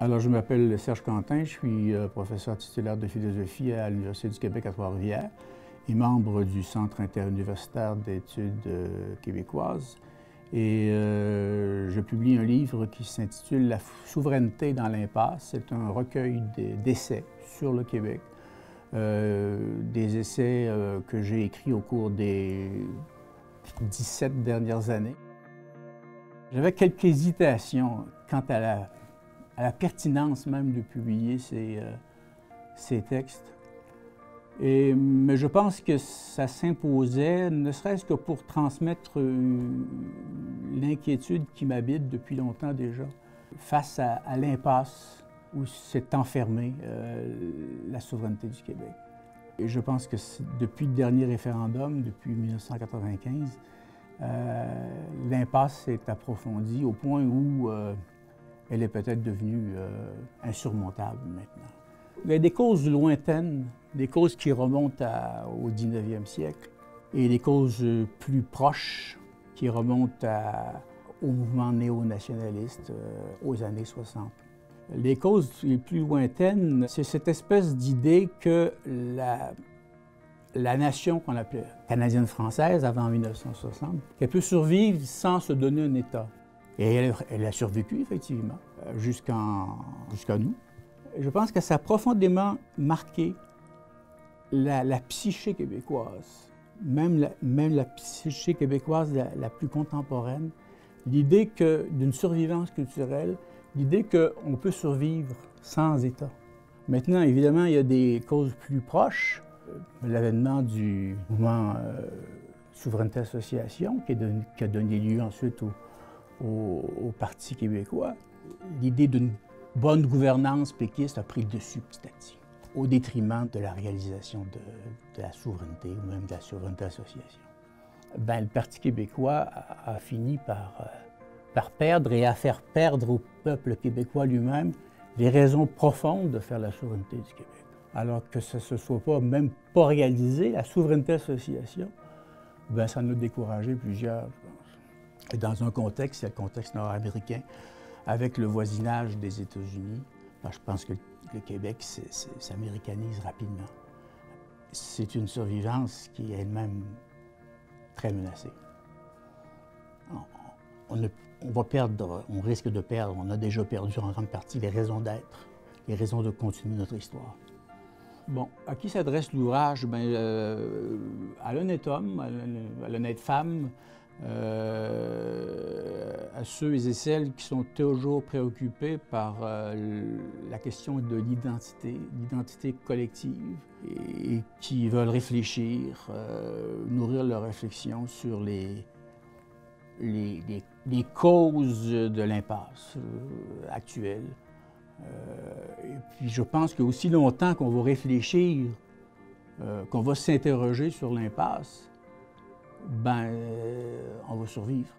Alors, je m'appelle Serge Quentin, je suis professeur titulaire de philosophie à l'Université du Québec à Trois-Rivières et membre du Centre interuniversitaire d'études québécoises. Et je publie un livre qui s'intitule « La souveraineté dans l'impasse ». C'est un recueil d'essais sur le Québec, des essais que j'ai écrits au cours des 17 dernières années. J'avais quelques hésitations quant à la pertinence même de publier ces textes. Mais je pense que ça s'imposait, ne serait-ce que pour transmettre l'inquiétude qui m'habite depuis longtemps déjà, face à l'impasse où s'est enfermée la souveraineté du Québec. Et je pense que depuis le dernier référendum, depuis 1995, l'impasse s'est approfondie au point où elle est peut-être devenue insurmontable maintenant. Il y a des causes lointaines, des causes qui remontent au 19e siècle et des causes plus proches qui remontent au mouvement néo-nationaliste aux années 60. Les causes les plus lointaines, c'est cette espèce d'idée que la nation qu'on appelait canadienne-française avant 1960, qu'elle peut survivre sans se donner un État. Et elle a survécu, effectivement, jusqu'à nous. Je pense que ça a profondément marqué la psyché québécoise, même la psyché québécoise la plus contemporaine, l'idée d'une survivance culturelle, l'idée qu'on peut survivre sans État. Maintenant, évidemment, il y a des causes plus proches. L'avènement du mouvement Souveraineté Association, qui a donné lieu ensuite au Parti québécois. L'idée d'une bonne gouvernance péquiste a pris le dessus petit à petit, au détriment de la réalisation de la souveraineté ou même de la souveraineté association. Le Parti québécois a fini par perdre et à faire perdre au peuple québécois lui-même les raisons profondes de faire la souveraineté du Québec. Alors que ça ne se soit même pas réalisé, la souveraineté association, ça en a découragé plusieurs, je pense. Et dans un contexte, c'est le contexte nord-américain, avec le voisinage des États-Unis, je pense que le Québec s'américanise rapidement. C'est une survivance qui est elle-même très menacée. On risque de perdre, on a déjà perdu en grande partie les raisons d'être, les raisons de continuer notre histoire. Bon, à qui s'adresse l'ouvrage? À l'honnête homme, à l'honnête femme, à ceux et celles qui sont toujours préoccupés par la question de l'identité collective, et qui veulent réfléchir, nourrir leur réflexion sur les causes de l'impasse actuelle. Et puis je pense qu'aussi longtemps qu'on va réfléchir, qu'on va s'interroger sur l'impasse, on va survivre.